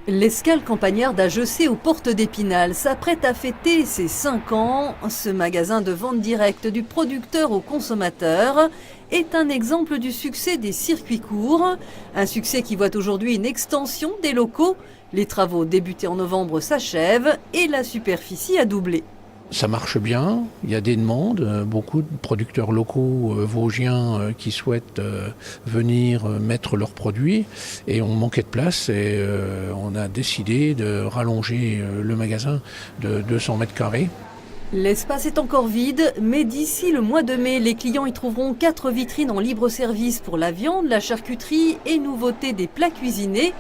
L'Escale Campagnarde à Jessé aux portes d'Épinal s'apprête à fêter ses 5 ans. Ce magasin de vente directe du producteur au consommateur est un exemple du succès des circuits courts. Un succès qui voit aujourd'hui une extension des locaux. Les travaux débutés en novembre s'achèvent et la superficie a doublé. Ça marche bien, il y a des demandes, beaucoup de producteurs locaux vosgiens qui souhaitent venir mettre leurs produits et on manquait de place et on a décidé de rallonger le magasin de 200 mètres carrés. L'espace est encore vide, mais d'ici le mois de mai, les clients y trouveront 4 vitrines en libre service pour la viande, la charcuterie et nouveautés des plats cuisinés.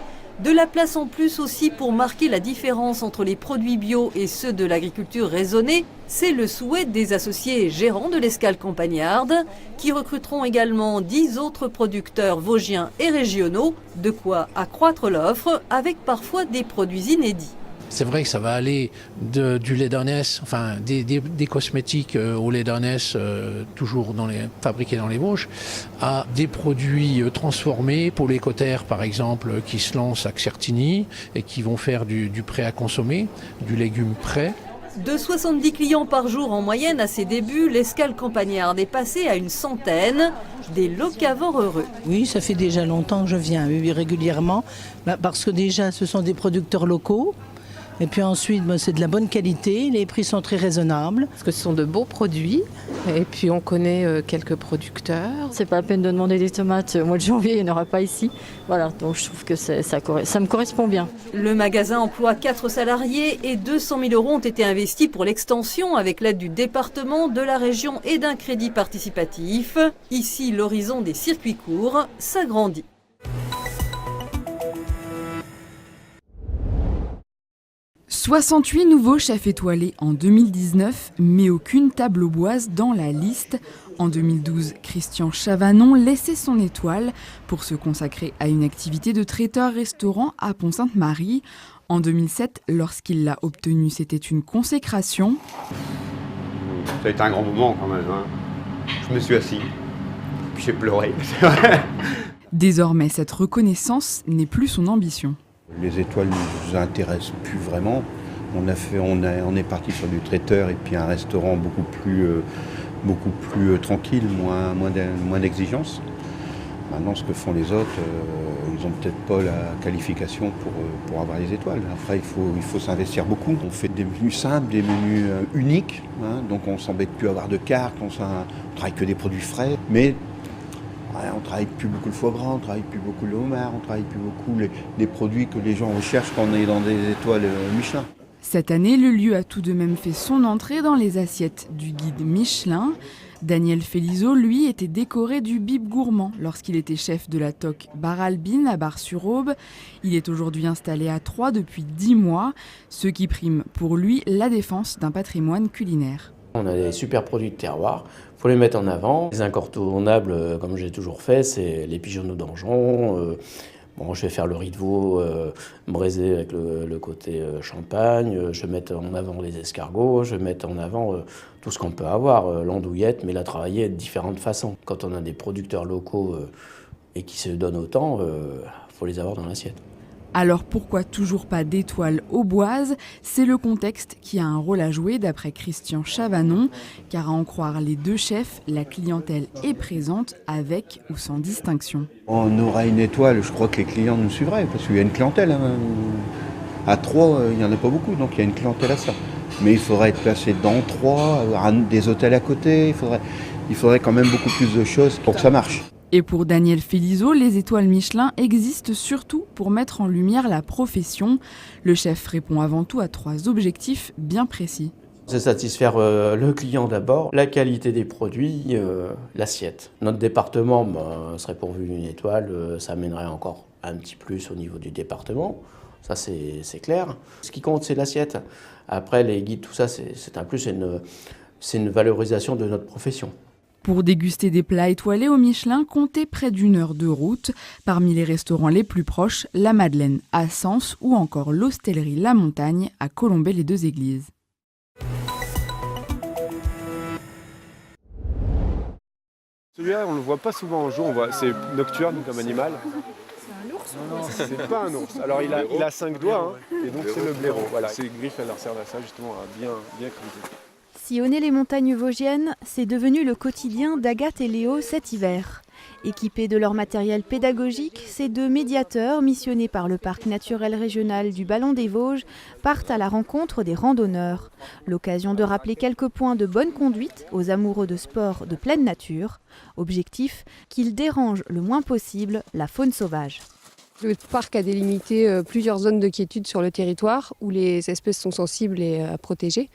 De la place en plus aussi pour marquer la différence entre les produits bio et ceux de l'agriculture raisonnée. C'est le souhait des associés et gérants de l'Escale Campagnarde, qui recruteront également 10 autres producteurs vosgiens et régionaux, de quoi accroître l'offre avec parfois des produits inédits. C'est vrai que ça va aller du lait d'ânesse, enfin des cosmétiques au lait d'ânesse, toujours fabriqués dans les Vosges, à des produits transformés pour les cotères par exemple, qui se lancent à Certigny et qui vont faire du prêt à consommer, du légume prêt. De 70 clients par jour en moyenne à ses débuts, l'Escale Campagnarde est passée à une centaine, des locavores heureux. Oui, ça fait déjà longtemps que je viens, régulièrement, parce que déjà ce sont des producteurs locaux. Et puis ensuite, c'est de la bonne qualité, les prix sont très raisonnables. Parce que ce sont de beaux produits, et puis on connaît quelques producteurs. C'est pas la peine de demander des tomates au mois de janvier, il n'y en aura pas ici. Voilà, donc je trouve que ça me correspond bien. Le magasin emploie 4 salariés et 200 000 € ont été investis pour l'extension avec l'aide du département, de la région et d'un crédit participatif. Ici, l'horizon des circuits courts s'agrandit. 68 nouveaux chefs étoilés en 2019, mais aucune table aux boises dans la liste. En 2012, Christian Chavanon laissait son étoile pour se consacrer à une activité de traiteur-restaurant à Pont-Sainte-Marie. En 2007, lorsqu'il l'a obtenue, c'était une consécration. Ça a été un grand moment quand même. Je me suis assis, puis j'ai pleuré, c'est vrai. Désormais, cette reconnaissance n'est plus son ambition. Les étoiles ne nous intéressent plus vraiment. On est parti sur du traiteur et puis un restaurant beaucoup plus tranquille, moins d'exigences. Maintenant, ce que font les autres, ils n'ont peut-être pas la qualification pour avoir les étoiles. Après, il faut s'investir beaucoup. On fait des menus simples, des menus uniques, donc on ne s'embête plus à avoir de cartes, on travaille que des produits frais. Mais on ne travaille plus beaucoup le foie gras, on ne travaille plus beaucoup le homard, on ne travaille plus beaucoup les produits que les gens recherchent quand on est dans des étoiles Michelin. Cette année, le lieu a tout de même fait son entrée dans les assiettes du guide Michelin. Daniel Felizo, lui, était décoré du bib gourmand lorsqu'il était chef de la toque Bar Albine à Bar-sur-Aube. Il est aujourd'hui installé à Troyes depuis 10 mois, ce qui prime pour lui la défense d'un patrimoine culinaire. On a des super produits de terroir, il faut les mettre en avant. Les incontournables, comme j'ai toujours fait, c'est les pigeons d'Anjon. Je vais faire le riz de veau braisé avec le côté champagne. Je vais mettre en avant les escargots. Je vais mettre en avant tout ce qu'on peut avoir, l'andouillette, mais la travailler de différentes façons. Quand on a des producteurs locaux et qui se donnent autant, faut les avoir dans l'assiette. Alors pourquoi toujours pas d'étoiles aux boises? C'est le contexte qui a un rôle à jouer d'après Christian Chavanon, car à en croire les deux chefs, la clientèle est présente avec ou sans distinction. On aura une étoile, je crois que les clients nous suivraient, parce qu'il y a une clientèle. À Troyes, il n'y en a pas beaucoup, donc il y a une clientèle à ça. Mais il faudrait être placé dans Troyes, des hôtels à côté, il faudrait quand même beaucoup plus de choses pour que ça marche. Et pour Daniel Felizo, les étoiles Michelin existent surtout pour mettre en lumière la profession. Le chef répond avant tout à 3 objectifs bien précis. C'est satisfaire le client d'abord, la qualité des produits, l'assiette. Notre département serait pourvu d'une étoile, ça amènerait encore un petit plus au niveau du département. Ça, c'est clair. Ce qui compte, c'est l'assiette. Après, les guides, tout ça, c'est un plus, c'est une valorisation de notre profession. Pour déguster des plats étoilés au Michelin, comptez près d'1 heure de route. Parmi les restaurants les plus proches, la Madeleine à Sens ou encore l'Hostellerie La Montagne à Colombey-les-Deux-Églises. Celui-là, on ne le voit pas souvent en jour, c'est nocturne comme animal. C'est un lourd. ours. Non, c'est pas un ours. Alors il a 5 doigts, hein, et donc c'est le blaireau. Voilà. Ces griffes, elles leur servent à ça, justement, à bien creuser. Sillonner les montagnes vosgiennes, c'est devenu le quotidien d'Agathe et Léo cet hiver. Équipés de leur matériel pédagogique, ces deux médiateurs, missionnés par le parc naturel régional du Ballon des Vosges, partent à la rencontre des randonneurs. L'occasion de rappeler quelques points de bonne conduite aux amoureux de sport de pleine nature. Objectif, qu'ils dérangent le moins possible la faune sauvage. Le parc a délimité plusieurs zones de quiétude sur le territoire où les espèces sont sensibles et à protéger.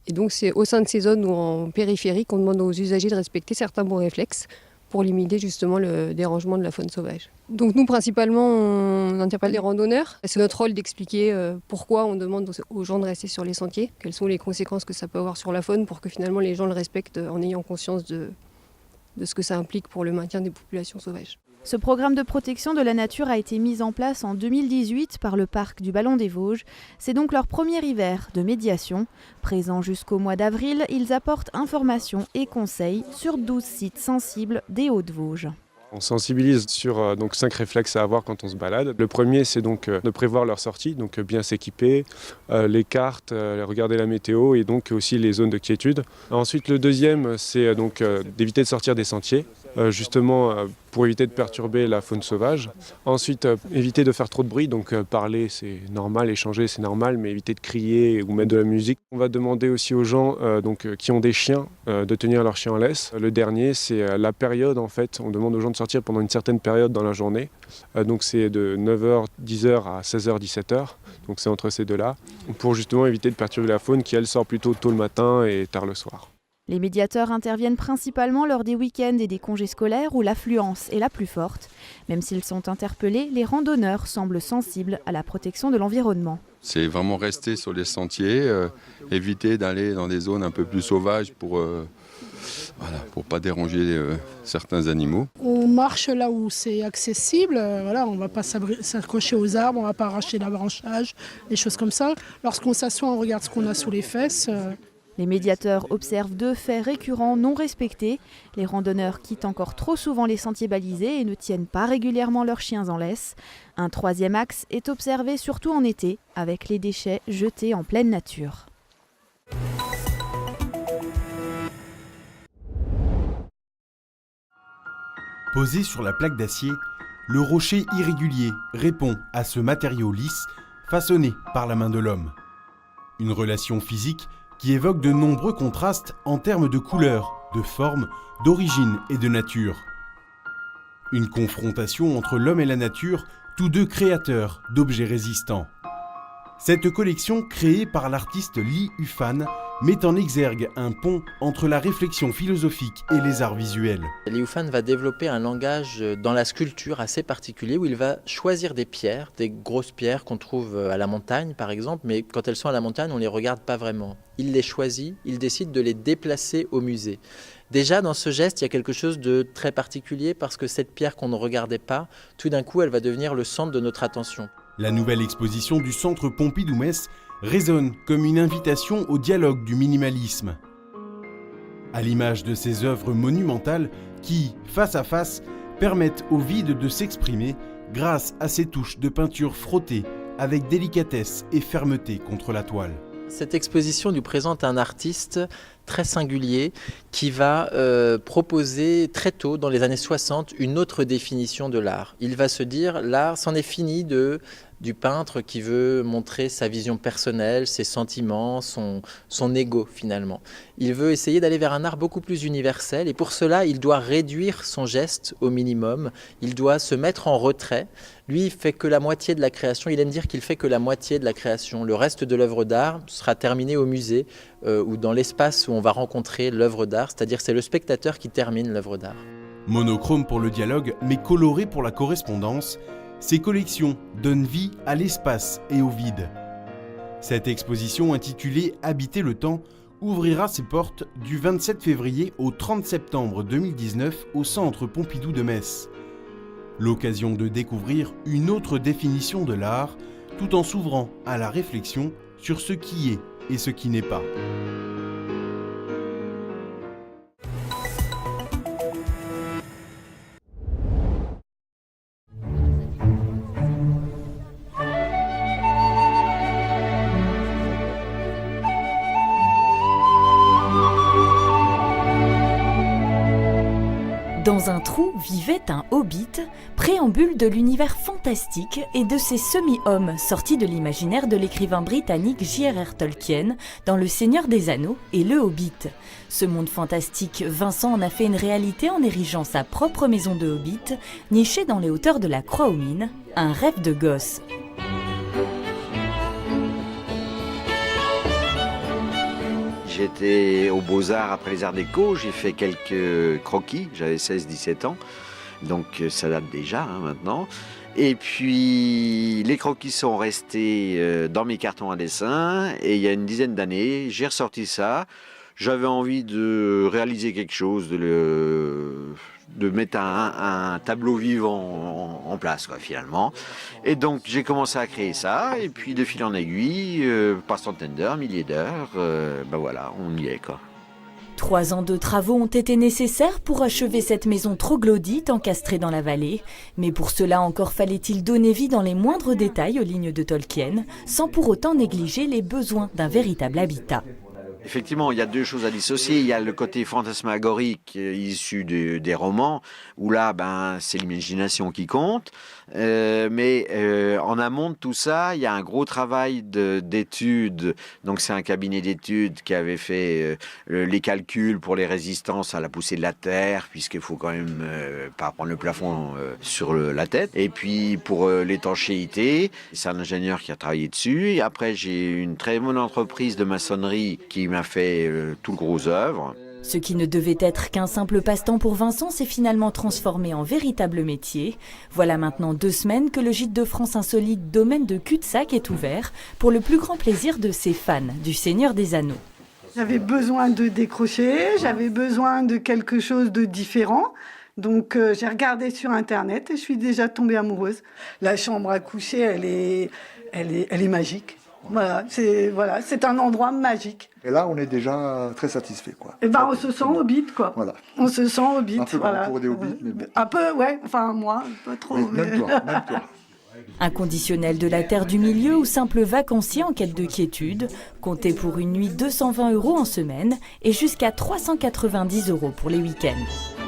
Et donc c'est au sein de ces zones ou en périphérie qu'on demande aux usagers de respecter certains bons réflexes pour limiter justement le dérangement de la faune sauvage. Donc nous principalement on interpelle les randonneurs. C'est notre rôle d'expliquer pourquoi on demande aux gens de rester sur les sentiers, quelles sont les conséquences que ça peut avoir sur la faune pour que finalement les gens le respectent en ayant conscience de ce que ça implique pour le maintien des populations sauvages. Ce programme de protection de la nature a été mis en place en 2018 par le parc du Ballon des Vosges. C'est donc leur premier hiver de médiation. Présents jusqu'au mois d'avril, ils apportent informations et conseils sur 12 sites sensibles des Hauts-de-Vosges. On sensibilise sur 5 réflexes à avoir quand on se balade. Le premier, c'est donc de prévoir leur sortie, donc bien s'équiper, les cartes, regarder la météo et donc aussi les zones de quiétude. Ensuite, le deuxième, c'est donc d'éviter de sortir des sentiers, justement pour éviter de perturber la faune sauvage. Ensuite, éviter de faire trop de bruit, donc parler c'est normal, échanger c'est normal, mais éviter de crier ou mettre de la musique. On va demander aussi aux gens qui ont des chiens de tenir leur chien en laisse. Le dernier, c'est la période en fait. On demande aux gens de sortir pendant une certaine période dans la journée. Donc c'est de 9h, 10h à 16h, 17h. Donc c'est entre ces deux-là, pour justement éviter de perturber la faune qui elle sort plutôt tôt le matin et tard le soir. Les médiateurs interviennent principalement lors des week-ends et des congés scolaires où l'affluence est la plus forte. Même s'ils sont interpellés, les randonneurs semblent sensibles à la protection de l'environnement. C'est vraiment rester sur les sentiers, éviter d'aller dans des zones un peu plus sauvages pour pas déranger certains animaux. On marche là où c'est accessible, on ne va pas s'accrocher aux arbres, on ne va pas arracher la branchage, des choses comme ça. Lorsqu'on s'assoit, on regarde ce qu'on a sous les fesses. Les médiateurs observent 2 faits récurrents non respectés. Les randonneurs quittent encore trop souvent les sentiers balisés et ne tiennent pas régulièrement leurs chiens en laisse. Un 3e axe est observé surtout en été, avec les déchets jetés en pleine nature. Posé sur la plaque d'acier, le rocher irrégulier répond à ce matériau lisse façonné par la main de l'homme. Une relation physique qui évoque de nombreux contrastes en termes de couleur, de forme, d'origine et de nature. Une confrontation entre l'homme et la nature, tous deux créateurs d'objets résistants. Cette collection, créée par l'artiste Lee Ufan, met en exergue un pont entre la réflexion philosophique et les arts visuels. Lee Ufan va développer un langage dans la sculpture assez particulier où il va choisir des pierres, des grosses pierres qu'on trouve à la montagne par exemple, mais quand elles sont à la montagne, on ne les regarde pas vraiment. Il les choisit, il décide de les déplacer au musée. Déjà, dans ce geste, il y a quelque chose de très particulier parce que cette pierre qu'on ne regardait pas, tout d'un coup, elle va devenir le centre de notre attention. La nouvelle exposition du Centre Pompidou-Metz résonne comme une invitation au dialogue du minimalisme. À l'image de ces œuvres monumentales qui, face à face, permettent au vide de s'exprimer grâce à ces touches de peinture frottées avec délicatesse et fermeté contre la toile. Cette exposition nous présente un artiste très singulier qui va proposer très tôt, dans les années 60, une autre définition de l'art. Il va se dire, l'art, c'en est fini du peintre qui veut montrer sa vision personnelle, ses sentiments, son ego finalement. Il veut essayer d'aller vers un art beaucoup plus universel et pour cela, il doit réduire son geste au minimum, il doit se mettre en retrait. Lui, il fait que la moitié de la création, il aime dire qu'il fait que la moitié de la création. Le reste de l'œuvre d'art sera terminé au musée ou dans l'espace où on va rencontrer l'œuvre d'art, c'est-à-dire c'est le spectateur qui termine l'œuvre d'art. Monochrome pour le dialogue, mais coloré pour la correspondance, ces collections donnent vie à l'espace et au vide. Cette exposition intitulée « Habiter le temps » ouvrira ses portes du 27 février au 30 septembre 2019 au Centre Pompidou de Metz. L'occasion de découvrir une autre définition de l'art, tout en s'ouvrant à la réflexion sur ce qui est et ce qui n'est pas. Dans un trou vivait un hobbit, préambule de l'univers fantastique et de ces semi-hommes sortis de l'imaginaire de l'écrivain britannique J.R.R. Tolkien dans Le Seigneur des Anneaux et Le Hobbit. Ce monde fantastique, Vincent en a fait une réalité en érigeant sa propre maison de hobbit, nichée dans les hauteurs de la Croix-aux-Mines, un rêve de gosse. J'étais aux Beaux-Arts après les Arts Déco, j'ai fait quelques croquis, j'avais 16-17 ans, donc ça date déjà maintenant. Et puis les croquis sont restés dans mes cartons à dessin et il y a une dizaine d'années, j'ai ressorti ça. J'avais envie de réaliser quelque chose, de mettre un tableau vivant en place, quoi, finalement. Et donc j'ai commencé à créer ça, et puis de fil en aiguille, par centaines d'heures, milliers d'heures, voilà, on y est, quoi. 3 ans de travaux ont été nécessaires pour achever cette maison troglodyte encastrée dans la vallée. Mais pour cela, encore fallait-il donner vie dans les moindres détails aux lignes de Tolkien, sans pour autant négliger les besoins d'un véritable habitat. Effectivement, il y a deux choses à dissocier. Il y a le côté fantasmagorique issu des romans, où là, c'est l'imagination qui compte. Mais en amont de tout ça, il y a un gros travail d'études. Donc c'est un cabinet d'études qui avait fait les calculs pour les résistances à la poussée de la terre, puisqu'il faut quand même pas prendre le plafond sur la tête. Et puis pour l'étanchéité, c'est un ingénieur qui a travaillé dessus. Et après, j'ai une très bonne entreprise de maçonnerie qui m'a fait tout le gros œuvre. Ce qui ne devait être qu'un simple passe-temps pour Vincent s'est finalement transformé en véritable métier. Voilà maintenant 2 semaines que le gîte de France insolite Domaine de Cul-de-Sac est ouvert pour le plus grand plaisir de ses fans du Seigneur des Anneaux. J'avais besoin de décrocher, j'avais besoin de quelque chose de différent. Donc j'ai regardé sur Internet et je suis déjà tombée amoureuse. La chambre à coucher, elle est magique. Voilà, c'est un endroit magique. Et là, on est déjà très satisfait, quoi. Et on se sent hobbit, quoi. Voilà. On se sent hobbit, un peu voilà. Pour des hobbits, mais bon. Un peu, ouais. Enfin, moi, pas trop. Oui, mais... même toi. Inconditionnel de la terre du milieu ou simple vacancier en quête de quiétude, comptez pour une nuit 220 € en semaine et jusqu'à 390 € pour les week-ends.